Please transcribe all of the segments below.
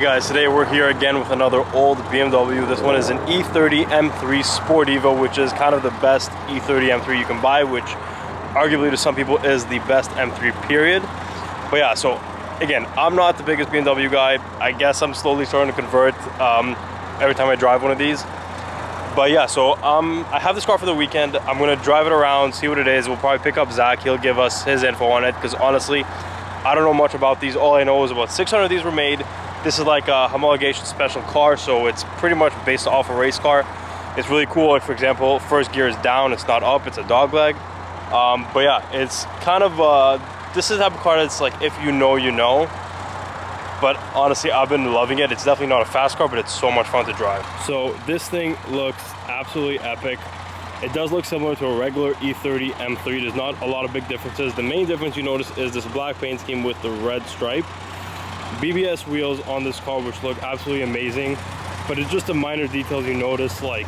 Hey guys, today we're here again with another old BMW. This one is an E30 M3 Sport Evo, which is kind of the best E30 M3 you can buy, which arguably to some people is the best M3 period. But yeah, so again, I'm not the biggest BMW guy. I guess I'm slowly starting to convert every time I drive one of these. But yeah, so I have this car for the weekend. I'm gonna drive it around, see what it is. We'll probably pick up Zach. He'll give us his info on it, because honestly, I don't know much about these. All I know is about 600 of these were made. This is like a homologation special car, so it's pretty much based off a race car. It's really cool. Like for example, first gear is down, it's not up, it's a dog leg. But yeah, it's kind of this is the type of car that's like, if you know, you know. But honestly, I've been loving it. It's definitely not a fast car, but it's so much fun to drive. So this thing looks absolutely epic. It does look similar to a regular E30 M3. There's not a lot of big differences. The main difference you notice is this black paint scheme with the red stripe. BBS wheels on this car, which look absolutely amazing, but it's just the minor details you notice, like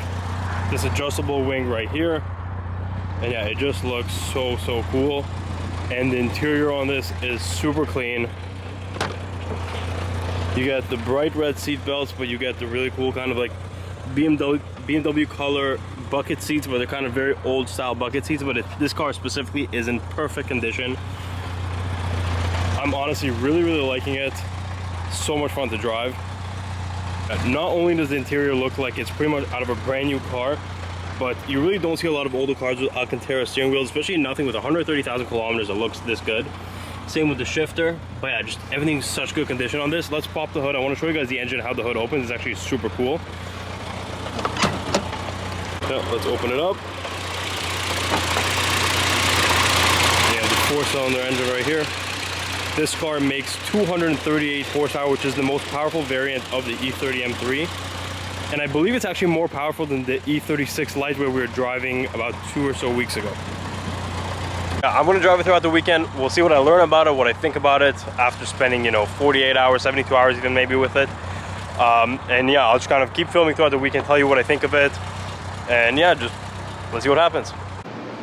this adjustable wing right here. And yeah, it just looks so cool. And the interior on this is super clean. You get the bright red seat belts, but you get the really cool kind of like BMW color bucket seats, but they're kind of very old style bucket seats. But this car specifically is in perfect condition. I'm honestly really liking it. So much fun to drive. Not only does the interior look like it's pretty much out of a brand new car, but you really don't see a lot of older cars with Alcantara steering wheels, especially nothing with 130,000 kilometers that looks this good. Same with the shifter. But yeah, just everything's such good condition on this. Let's pop the hood. I want to show you guys the engine, how the hood opens. It's actually super cool. Yeah, let's open it up. Yeah, the 4-cylinder engine right here. This car makes 238 horsepower, which is the most powerful variant of the E30 M3. And I believe it's actually more powerful than the E36 Lightweight we were driving about 2 or so weeks ago. Yeah, I'm gonna drive it throughout the weekend. We'll see what I learn about it, what I think about it after spending, 48 hours, 72 hours even maybe with it. And yeah, I'll just kind of keep filming throughout the weekend, tell you what I think of it. And yeah, just let's see what happens.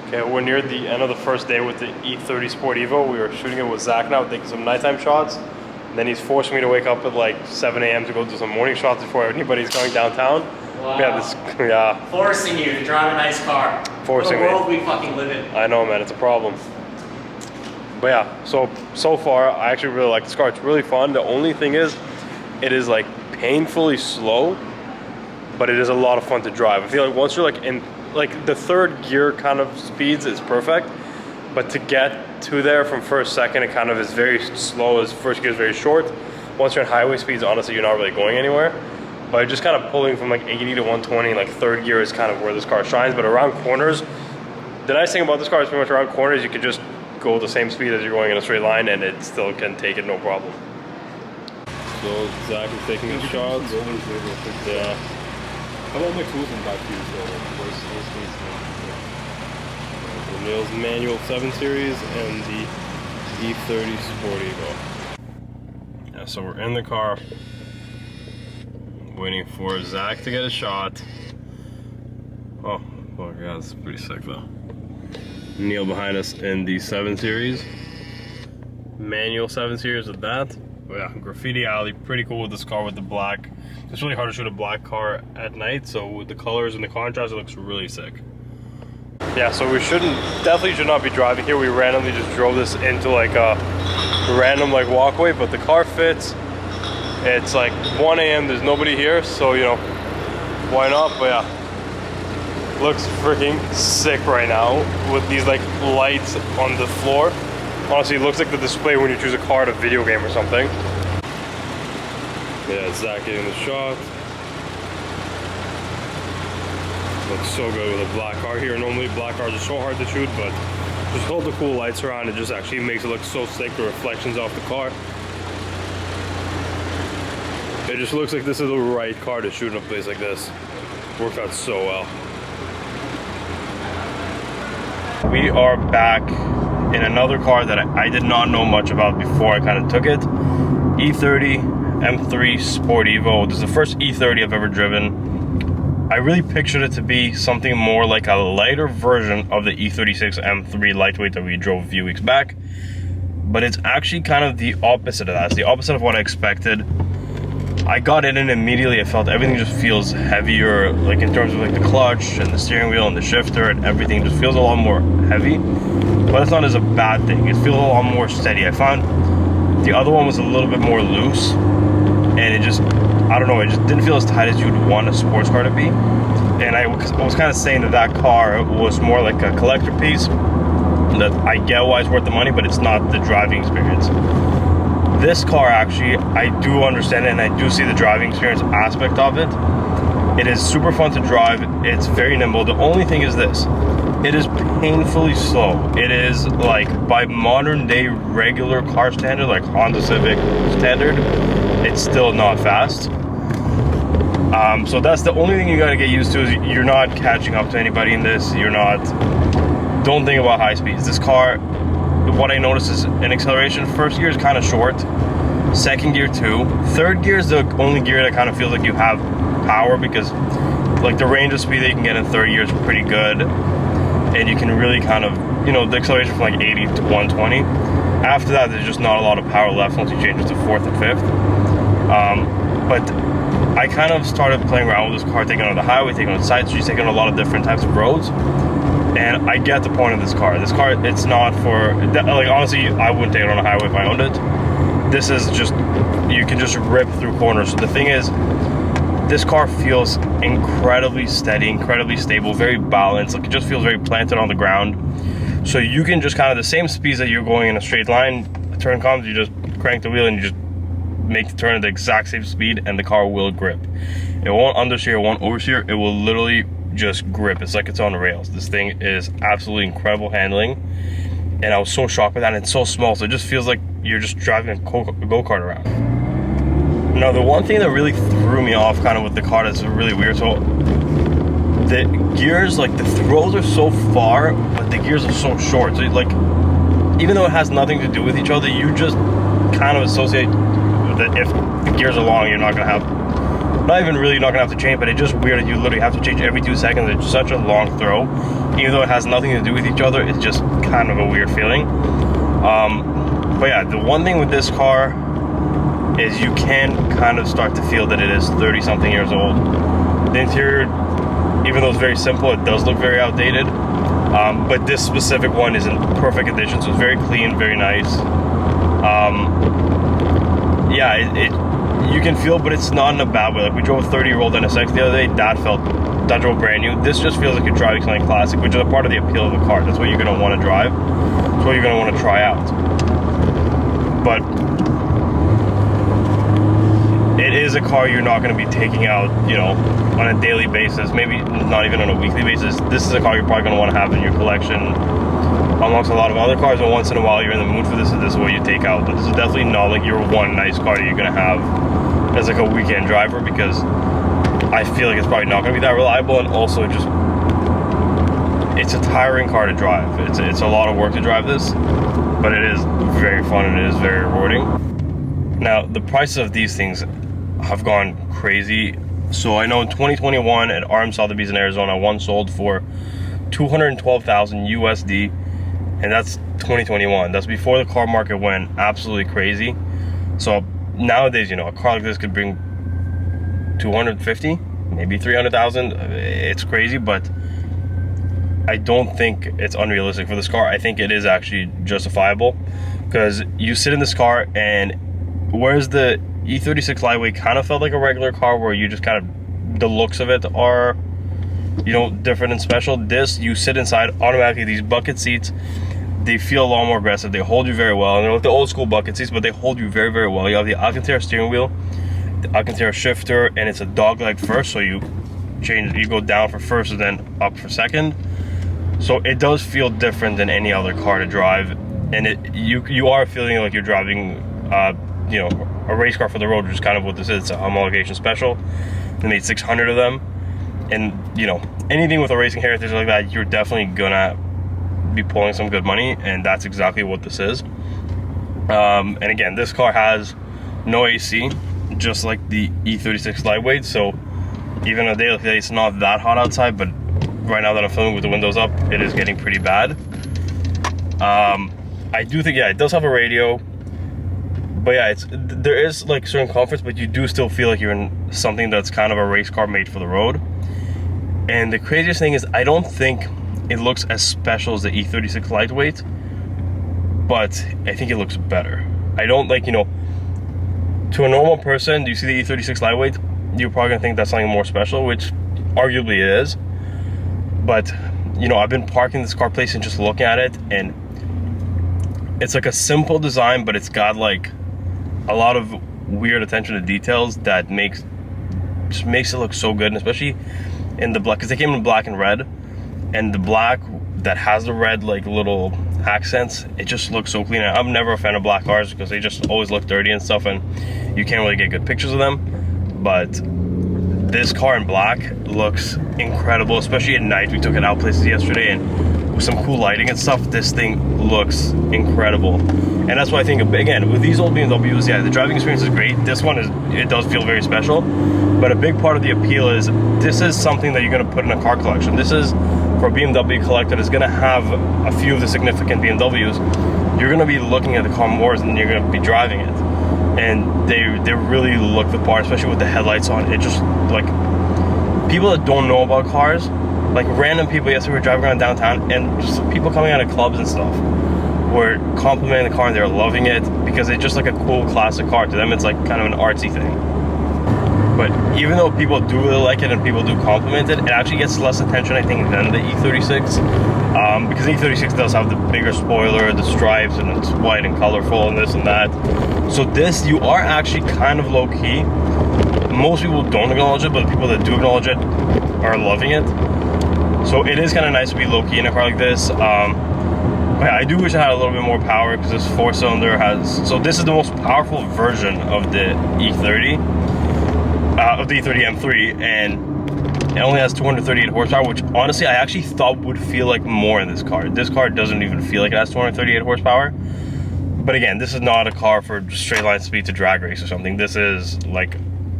Okay, we're near the end of the first day with the E30 Sport Evo. We were shooting it with Zach now, taking some nighttime shots. And then he's forcing me to wake up at like 7 a.m. to go do some morning shots before anybody's going downtown. Wow. Yeah. Forcing you to drive a nice car. Forcing me. The world we fucking live in. I know, man, it's a problem. But yeah, so far, I actually really like this car. It's really fun. The only thing is, it is like painfully slow, but it is a lot of fun to drive. I feel like once you're like in, like the third gear kind of speeds is perfect, but to get to there from first, second, it kind of is very slow, as first gear is very short. Once you're in highway speeds, honestly, you're not really going anywhere. But just kind of pulling from like 80 to 120, like third gear is kind of where this car shines. But around corners, the nice thing about this car is pretty much around corners, you can just go the same speed as you're going in a straight line and it still can take it no problem. So Zach is taking his shots. Yeah. How about my tools and back to you? The Neil's manual 7 Series and the E30 Sport Evo. Yeah, so we're in the car, waiting for Zach to get a shot. Oh my god, it's pretty sick though. Neil behind us in the 7 Series. Manual 7 Series with that. But yeah, Graffiti Alley, pretty cool with this car with the black. It's really hard to shoot a black car at night, so with the colors and the contrast, it looks really sick. Yeah, so we definitely should not be driving here. We randomly just drove this into like a random like walkway, but the car fits. It's like 1 a.m. There's nobody here, so why not? But yeah, looks freaking sick right now with these like lights on the floor. Honestly, it looks like the display when you choose a car at a video game or something. Yeah, Zach getting the shot. Looks so good with a black car here. Normally black cars are so hard to shoot, but just hold the cool lights around, it just actually makes it look so sick, the reflections off the car. It just looks like this is the right car to shoot in a place like this. Worked out so well. We are back in another car that I did not know much about before I kind of took it. E30 M3 Sport Evo. This is the first E30 I've ever driven. I really pictured it to be something more like a lighter version of the E36 M3 lightweight that we drove a few weeks back. But it's actually kind of the opposite of that. It's the opposite of what I expected. I got it in immediately. I felt everything just feels heavier, like in terms of like the clutch and the steering wheel and the shifter, and everything just feels a lot more heavy. But it's not as a bad thing. It feels a lot more steady. I found the other one was a little bit more loose, and it just, I don't know, it just didn't feel as tight as you'd want a sports car to be. And I was kind of saying that that car was more like a collector piece, that I get why it's worth the money, but it's not the driving experience. This car, actually, I do understand it, and I do see the driving experience aspect of it. It is super fun to drive. It's very nimble. The only thing is this: it is painfully slow. It is like, by modern day regular car standard, like Honda Civic standard, it's still not fast. So that's the only thing you gotta get used to, is you're not catching up to anybody in this. You're not, don't think about high speeds. This car, what I noticed is an acceleration, first gear is kind of short, second gear too, third gear is the only gear that kind of feels like you have power, because like the range of speed that you can get in third gear is pretty good, and you can really kind of, you know, the acceleration from like 80 to 120. After that, there's just not a lot of power left once you change it to fourth and fifth. But I kind of started playing around with this car, taking it on the highway, taking it on side streets, taking it on a lot of different types of roads. And I get the point of this car. This car, it's not for, like, honestly, I wouldn't take it on a highway if I owned it. This is just, you can just rip through corners. So the thing is, this car feels incredibly steady, incredibly stable, very balanced. Like, it just feels very planted on the ground. So you can just kind of, the same speeds that you're going in a straight line, a turn comes, you just crank the wheel and you just make the turn at the exact same speed, and the car will grip. It won't understeer, it won't oversteer, it will literally just grip. It's like it's on rails. This thing is absolutely incredible handling, and I was so shocked by that. And it's so small, so it just feels like you're just driving a go-kart around. Now, the one thing that really threw me off kind of with the car that's really weird, so the gears, like the throws are so far, but the gears are so short. So like, even though it has nothing to do with each other, you just kind of associate that if the gears are long, you're not gonna have, not even really not gonna have to change, but it's just weird that you literally have to change every 2 seconds. It's such a long throw, even though it has nothing to do with each other. It's just kind of a weird feeling. But yeah, the one thing with this car is you can kind of start to feel that it is 30 something years old. The interior, even though it's very simple, it does look very outdated. But this specific one is in perfect condition, so it's very clean, very nice. Yeah, you can feel, but it's not in a bad way. Like, we drove a 30-year-old NSX the other day, that drove brand new. This just feels like you're driving something classic, which is a part of the appeal of the car. That's what you're gonna want to drive. That's what you're gonna want to try out. But it is a car you're not gonna be taking out, you know, on a daily basis, maybe not even on a weekly basis. This is a car you're probably gonna want to have in your collection amongst a lot of other cars, and once in a while you're in the mood for this, and this is what you take out. But this is definitely not like your one nice car that you're gonna have as like a weekend driver, because I feel like it's probably not gonna be that reliable, and also just, it's a tiring car to drive. It's a lot of work to drive this, but it is very fun and it is very rewarding. Now, the prices of these things have gone crazy. So I know in 2021 at RM Sotheby's in Arizona, one sold for $212,000 USD. And that's 2021. That's before the car market went absolutely crazy. So nowadays, you know, a car like this could bring 250, maybe 300,000. It's crazy, but I don't think it's unrealistic for this car. I think it is actually justifiable, because you sit in this car, and whereas the E36 Lightweight kind of felt like a regular car where you just kind of, the looks of it are, you know, different and special, this, you sit inside automatically, these bucket seats, they feel a lot more aggressive. They hold you very well. And they're like the old school bucket seats, but they hold you very, very well. You have the Alcantara steering wheel, the Alcantara shifter, and it's a dog leg first, so you go down for first and then up for second. So it does feel different than any other car to drive, and you are feeling like you're driving, you know, a race car for the road, which is kind of what this is. It's a homologation special. They made 600 of them, and you know, anything with a racing heritage like that, you're definitely gonna be pulling some good money, and that's exactly what this is. And again, this car has no AC, just like the E36 Lightweight. So even a day like today, it's not that hot outside, but right now that I'm filming with the windows up, it is getting pretty bad. I do think, yeah, it does have a radio, But yeah, there is like certain comforts, but you do still feel like you're in something that's kind of a race car made for the road. And the craziest thing is, I don't think it looks as special as the E36 lightweight, but I think it looks better. I don't like, you know, to a normal person, you see the E36 lightweight, you're probably gonna think that's something more special, which arguably it is. But, you know, I've been parking this car place and just looking at it, and it's like a simple design, but it's got like a lot of weird attention to details that just makes it look so good, and especially in the black, because they came in black and red, and the black that has the red like little accents, it just looks so clean. I'm never a fan of black cars because they just always look dirty and stuff, and you can't really get good pictures of them. But this car in black looks incredible, especially at night. We took it out places yesterday, and with some cool lighting and stuff, this thing looks incredible. And that's why I think, again, with these old BMWs, yeah, the driving experience is great. This one it does feel very special, but a big part of the appeal is this is something that you're going to put in a car collection. This is for a BMW collector that's going to have a few of the significant BMWs. You're going to be looking at the car more than you're going to be driving it, and they really look the part, especially with the headlights on. It just, like, people that don't know about cars, like random people, yesterday we were driving around downtown, and just people coming out of clubs and stuff were complimenting the car, and they're loving it because it's just like a cool classic car. To them, it's like kind of an artsy thing. But even though people do really like it and people do compliment it, it actually gets less attention, I think, than the E36. Because the E36 does have the bigger spoiler, the stripes, and it's white and colorful and this and that. So this, you are actually kind of low-key. Most people don't acknowledge it, but the people that do acknowledge it are loving it. So it is kind of nice to be low-key in a car like this. But I do wish it had a little bit more power, because this 4-cylinder has... So this is the most powerful version of the E30. Of the E30 M3, and it only has 238 horsepower, which honestly I actually thought would feel like more in this car. This car doesn't even feel like it has 238 horsepower. But again, this is not a car for straight line speed to drag race or something. This is like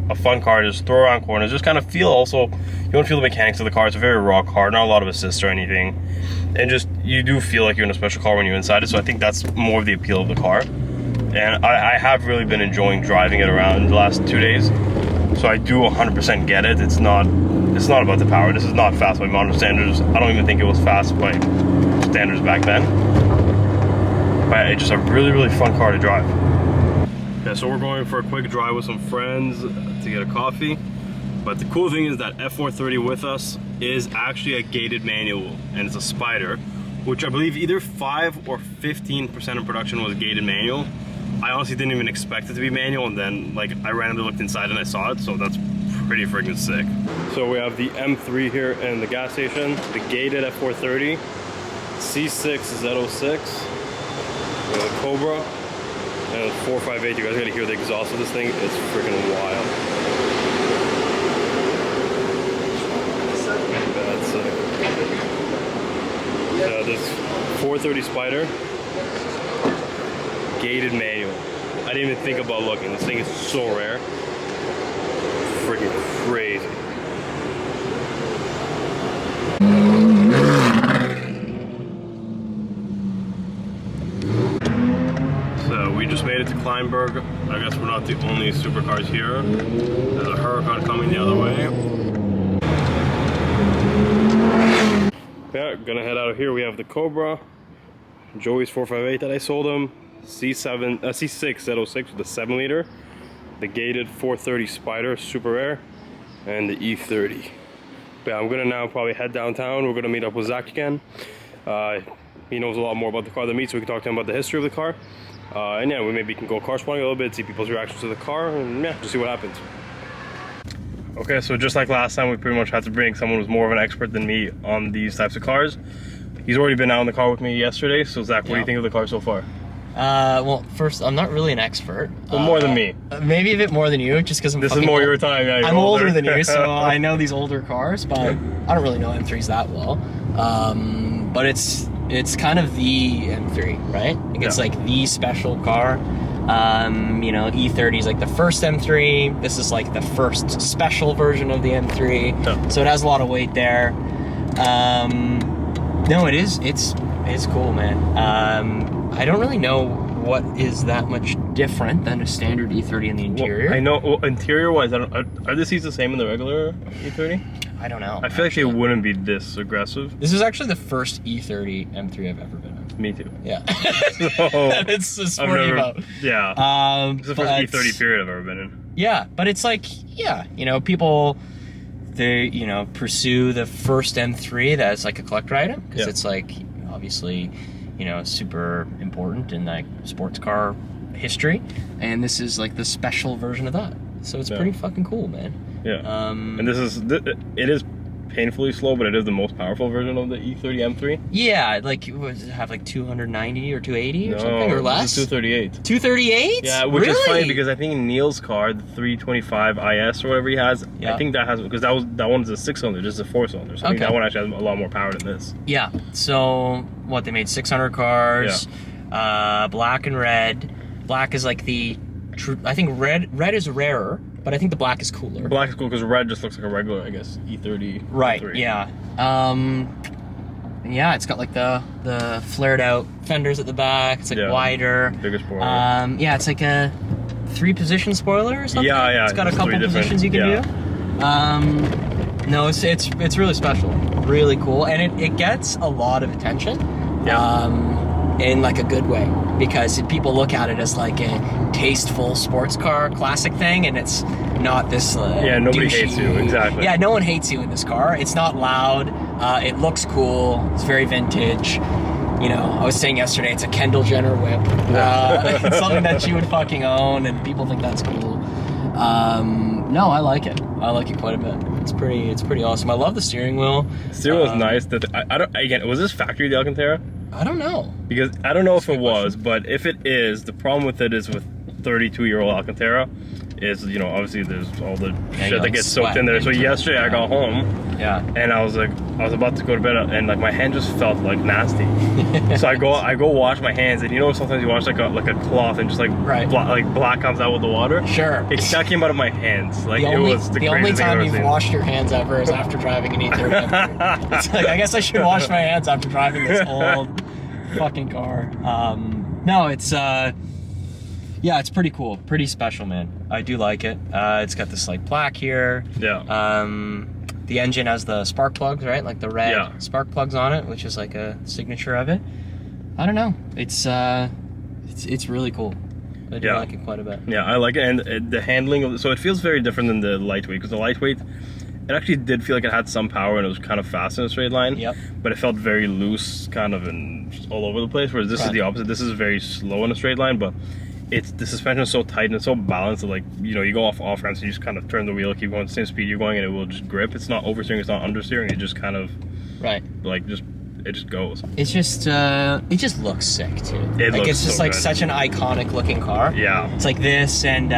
a fun car to just throw around corners, just kind of feel also, you don't feel the mechanics of the car. It's a very raw car, not a lot of assists or anything. And just, you do feel like you're in a special car when you're inside it, so I think that's more of the appeal of the car. And I have really been enjoying driving it around the last 2 days. So I do 100% get it. It's not about the power. This is not fast by modern standards. I don't even think it was fast by standards back then. But it's just a really, really fun car to drive. Okay, so we're going for a quick drive with some friends to get a coffee. But the cool thing is that F430 with us is actually a gated manual, and it's a Spider, which I believe either 5 or 15% of production was gated manual. I honestly didn't even expect it to be manual, and then like I randomly looked inside and I saw it, so that's pretty freaking sick. So we have the M3 here in the gas station, the gated F430, C6 Z06, the Cobra, and the 458. You guys gotta hear the exhaust of this thing, it's freaking wild. That's sick. So this 430 Spider, gated manual. I didn't even think about looking. This thing is so rare. Freaking crazy. So we just made it to Kleinberg. I guess we're not the only supercars here. There's a Huracan coming the other way. Yeah, gonna head out of here. We have the Cobra, Joey's 458 that I sold him, C6 Z06 with the 7-liter, the gated 430 Spider, super rare, and the E30. But yeah, I'm gonna now probably head downtown. We're gonna meet up with Zach again. He knows a lot more about the car than me, so we can talk to him about the history of the car. And yeah, we maybe can go car spotting a little bit, see people's reactions to the car, and yeah, just see what happens. Okay, so just like last time, we pretty much had to bring someone who's more of an expert than me on these types of cars. He's already been out in the car with me yesterday, so Zach, what do you think of the car so far? Well, first, I'm not really an expert. Well, more than me. Maybe a bit more than you, just because I'm This is more your time, yeah. I'm older than you, so I know these older cars, but I don't really know M3s that well. But it's kind of the M3, right? Like it's like the special car. You know, E30 is like the first M3. This is like the first special version of the M3. Yeah. So it has a lot of weight there. No, it's cool, man. I don't really know what is that much different than a standard E30 in the interior. Well, I know, well, interior-wise, are the seats the same in the regular E30? I don't know. I feel like they wouldn't be this aggressive. This is actually the first E30 M3 I've ever been in. Me too. Yeah. So, and it's a Sport Evo. Yeah. It's the first E30 period I've ever been in. Yeah, but it's like, yeah, you know, people, they, you know, pursue the first M3 that's like a collector item, because it's like, obviously, you know, super important in like sports car history, and this is like the special version of that. So it's pretty fucking cool, man. Yeah. And it is painfully slow, but it is the most powerful version of the E30 M3. Yeah, like, does it have like 290 or 280 or something, or less? 238. 238? Yeah, which is funny because I think Neil's car, the 325 IS or whatever he has, I think that has, because that one's a 6-cylinder, this is a 4-cylinder. So I think that one actually has a lot more power than this. Yeah. So what, they made 600 cars, black and red. Black is like I think red is rarer, but I think the black is cooler. Black is cool because red just looks like a regular, I guess, E30. Right, M3. yeah. Yeah, it's got like the flared out fenders at the back. It's like wider. Bigger spoiler. Yeah, it's like a 3-position spoiler or something. Yeah. It's got a couple positions you can do. No, it's really special. Really cool. And it gets a lot of attention. In like a good way, because people look at it as like a tasteful sports car classic thing, and it's not this nobody douchey, hates you. Exactly. Yeah, no one hates you in this car. It's not loud, it looks cool, it's very vintage. You know, I was saying yesterday, it's a Kendall Jenner whip. It's something that you would fucking own, and people think that's cool. No, I like it. I like it quite a bit. It's pretty awesome. I love the steering wheel. The steering wheel is nice. Again, was this factory, the Alcantara? I don't know. Because I don't know if it was, but if it is, the problem with it is with 32-year-old Alcantara is, you know, obviously there's all the shit that gets soaked in there. So yesterday I got home, and I was about to go to bed, and like my hand just felt like nasty. So I go wash my hands, and you know sometimes you wash like a cloth and just like black comes out with the water. Sure. That came out of my hands. Like it was the only craziest thing I've time ever you've seen. washed your hands ever is after driving an E30. It's like, I guess I should wash my hands after driving this old fucking car. No, it's yeah, it's pretty cool, pretty special, man. I do like it. It's got this like plaque here. Yeah. The engine has the spark plugs, right? Like the red spark plugs on it, which is like a signature of it. I don't know. It's really cool. I do like it quite a bit. Yeah, I like it, and the handling of it, so it feels very different than the lightweight, because the lightweight, it actually did feel like it had some power and it was kind of fast in a straight line. Yep. But it felt very loose, kind of, and just all over the place. Whereas this is the opposite. This is very slow in a straight line, but the suspension is so tight and so balanced that, like, you know, you go off ramps and you just kind of turn the wheel, keep going the same speed you're going, and it will just grip. It's not oversteering, it's not understeering. It just kind of like it just goes. It's just it just looks sick too. It's just like such an iconic looking car. Yeah. It's like this and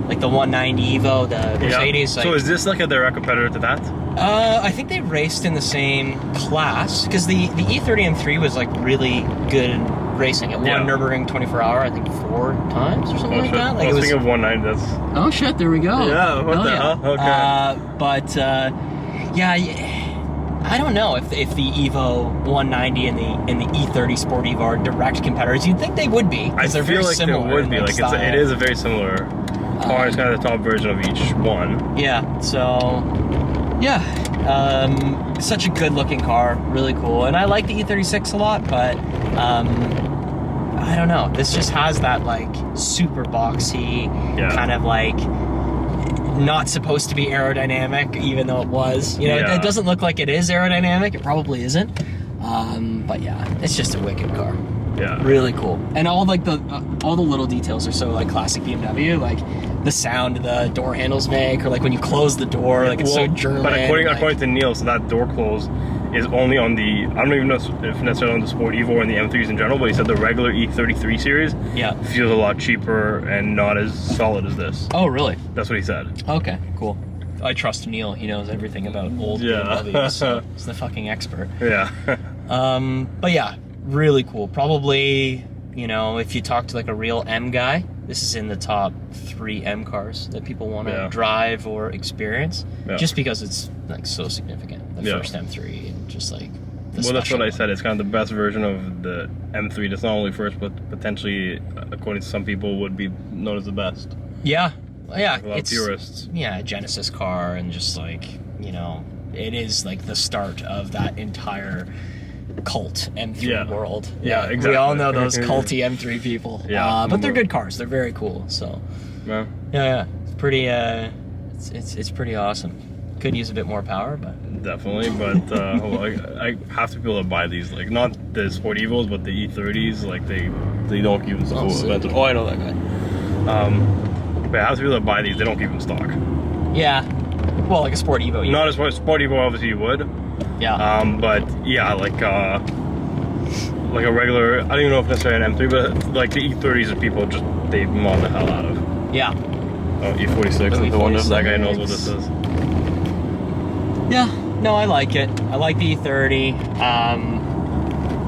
like the 190 Evo, the Mercedes. Like, so is this like a direct competitor to that? I think they raced in the same class, because the E30 M3 was like really good in racing. It won Nürburgring 24-hour, I think 4 times or something like that. Like, I was thinking of 190. That's. Oh shit! There we go. Yeah. What the hell? Okay. But yeah. I don't know if the Evo 190 and the E30 Sport Evo are direct competitors. You'd think they would be, because they're very similar. They would be. Like it is a very similar car. It's kind of the top version of each one. Yeah. So yeah, such a good looking car, really cool. And I like the E36 a lot, but I don't know. This just has that like super boxy kind of like. Not supposed to be aerodynamic, even though it was. You know, it doesn't look like it is aerodynamic. It probably isn't. But yeah, it's just a wicked car. Yeah. Really cool. And all like all the little details are so like classic BMW, like the sound the door handles make, or like when you close the door, like it's so German. But according to Neil, so that door close is only on the, I don't even know if necessarily on the Sport Evo or the M3s in general, but he said the regular E33 series feels a lot cheaper and not as solid as this. Oh, really? That's what he said. Okay, cool. I trust Neil. He knows everything about old BMWs. So he's the fucking expert. Yeah. But yeah, really cool. Probably, you know, if you talk to like a real M guy, this is in the top 3 M cars that people want to drive or experience, just because it's like so significant. The first M3, and just like Well, that's what I said. It's kind of the best version of the M3. That's not only first, but potentially, according to some people, would be known as the best. Yeah, yeah. Like a lot of purists. Yeah, a Genesis car, and just like, you know, it is like the start of that entire cult M3 world. Yeah, exactly. We all know those culty M3 people. Yeah, but they're good cars. They're very cool. So yeah, it's pretty. It's pretty awesome. Could use a bit more power, but definitely. But I have to be able to buy these. Like, not the Sport Evos, but the E30s. Like they don't keep them so invented. Oh, I know that guy. But I have to be able to buy these. They don't keep them stock. Yeah. Well, like a Sport Evo. Not a Sport Evo, obviously you would. Yeah. But yeah, like a regular. I don't even know if necessarily an M3, but like the E30s that people just they mod the hell out of. Yeah. Oh, E46. Oh, I wonder if that guy knows what this is. Yeah. No, I like it. I like the E30.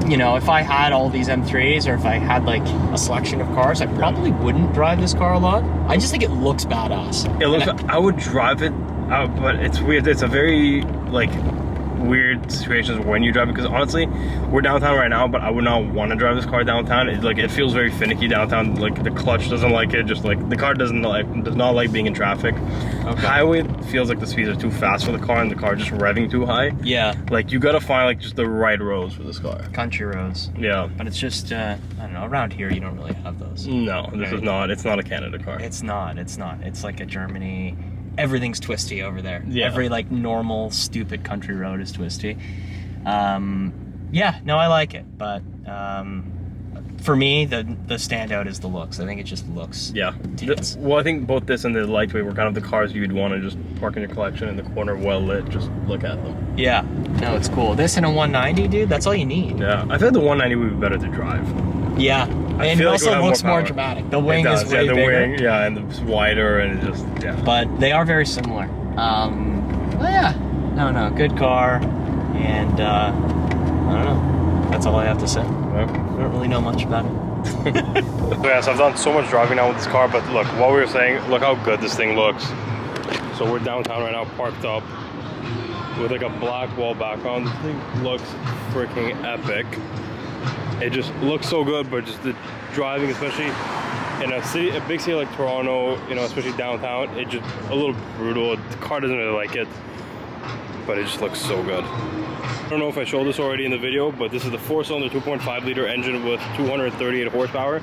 You know, if I had all these M3s, or if I had like a selection of cars, I probably wouldn't drive this car a lot. I just think it looks badass. It looks. I would drive it, but it's weird. It's a very like weird situations when you drive it, because honestly, we're downtown right now, but I would not want to drive this car downtown. It feels very finicky downtown. Like the clutch doesn't like it. Just like the car does not like being in traffic. Okay. Highway feels like the speeds are too fast for the car, and the car just revving too high. Yeah. Like you gotta find like just the right roads for this car. Country roads. Yeah. But it's just I don't know. Around here, you don't really have those. No, this is not. It's not a Canada car. It's not. It's not. It's like a Germany. Everything's twisty over there. Yeah. Every like normal stupid country road is twisty. Yeah, no, I like it, but for me the standout is the looks. I think it just looks well, I think both this and the Lightweight were kind of the cars you'd want to just park in your collection in the corner, well lit, just look at them. Yeah, no, it's cool. This and a 190, dude, that's all you need. Yeah, I feel like the 190 would be better to drive. Yeah, and it also looks more dramatic. The wing is way bigger. Wing, yeah, and it's wider, and it just, But they are very similar. Well, yeah, no, good car, and I don't know. That's all I have to say. I don't really know much about it. Yeah, so I've done so much driving now with this car, but look, what we were saying, look how good this thing looks. So we're downtown right now, parked up with like a black wall background. This thing looks freaking epic. It just looks so good, but just the driving, especially in a big city like Toronto, you know, especially downtown, it just a little brutal. The car doesn't really like it, but it just looks so good. I don't know if I showed this already in the video, but this is the 4-cylinder 2.5 liter engine with 238 horsepower.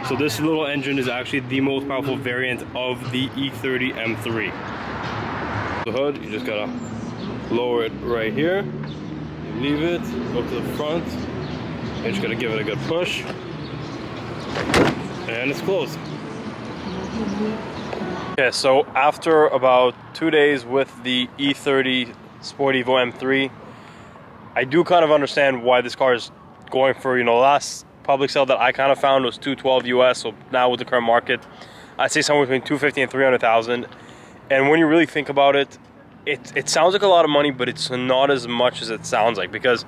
So this little engine is actually the most powerful variant of the E30 M3. The hood, you just gotta lower it right here. You leave it, go to the front. You're just gonna give it a good push. And it's closed. Okay, so after about 2 days with the E30 Sport Evo M3, I do kind of understand why this car is going for, you know, last public sale that I kind of found was $212 US. So now with the current market, I'd say somewhere between $250,000 and $300,000. And when you really think about it, it sounds like a lot of money, but it's not as much as it sounds like, because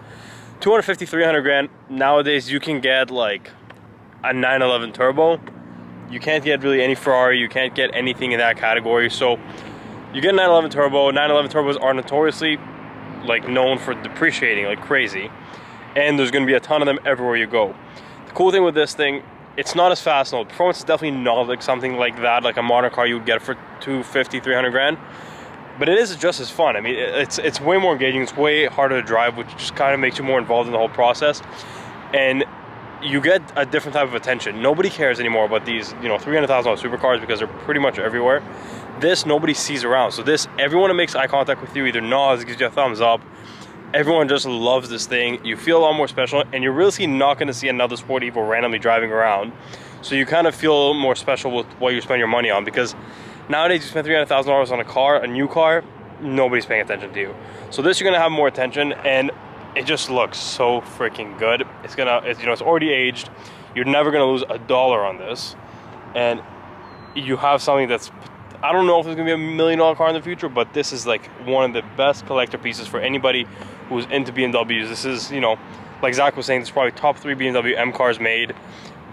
250, 300 grand nowadays, you can get like a 911 turbo. You can't get really any Ferrari. You can't get anything in that category. So you get a 911 turbo. 911 turbos are notoriously like known for depreciating like crazy, and there's going to be a ton of them everywhere you go. The cool thing with this thing, it's not as fast. No, performance is definitely not like something like that, like a modern car you would get for 250, 300 grand. But it is just as fun. I mean, it's way more engaging. It's way harder to drive, which just kind of makes you more involved in the whole process. And you get a different type of attention. Nobody cares anymore about these, you know, $300,000 supercars, because they're pretty much everywhere. This, nobody sees around. So this, everyone that makes eye contact with you either nods, gives you a thumbs up. Everyone just loves this thing. You feel a lot more special, and you're really not going to see another Sport Evo randomly driving around. So you kind of feel a little more special with what you spend your money on, because nowadays you spend $300,000 on a car, a new car, nobody's paying attention to you. So this, you're going to have more attention, and it just looks so freaking good. It's you know, it's already aged. You're never going to lose $1 on this, and you have something that's, I don't know if it's going to be $1 million car in the future, but this is like one of the best collector pieces for anybody who's into BMWs. This is, you know, like Zach was saying, this is probably top 3 BMW M cars made.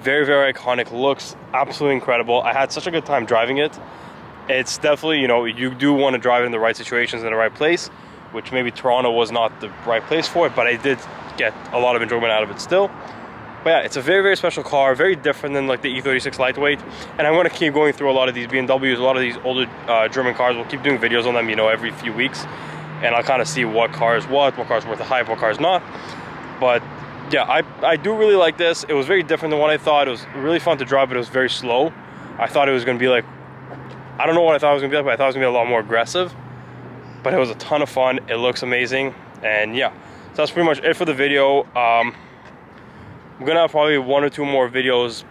Very, very iconic. Looks absolutely incredible. I had such a good time driving it. It's definitely, you know, you do want to drive it in the right situations in the right place, which maybe Toronto was not the right place for it, but I did get a lot of enjoyment out of it still. But yeah, it's a very, very special car, very different than like the E36 lightweight. And I'm going to keep going through a lot of these BMWs, a lot of these older German cars. We'll keep doing videos on them, you know, every few weeks. And I'll kind of see what car is what car's worth the hype, what car's not. But yeah, I do really like this. It was very different than what I thought. It was really fun to drive, but it was very slow. I thought it was going to be like, I don't know what I thought it was going to be like, but I thought it was going to be a lot more aggressive. But it was a ton of fun. It looks amazing. And yeah, so that's pretty much it for the video. I'm going to have probably 1 or 2 more videos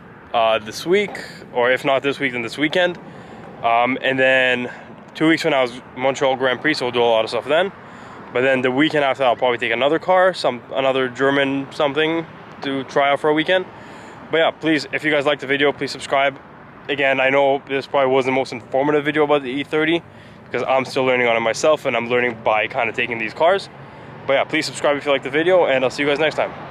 this week, or if not this week, then this weekend. And then 2 weeks from now is Montreal Grand Prix, so we'll do a lot of stuff then. But then the weekend after that, I'll probably take another car, another German something to try out for a weekend. But yeah, please, if you guys liked the video, please subscribe. Again, I know this probably wasn't the most informative video about the E30 because I'm still learning on it myself, and I'm learning by kind of taking these cars. But yeah, please subscribe if you like the video, and I'll see you guys next time.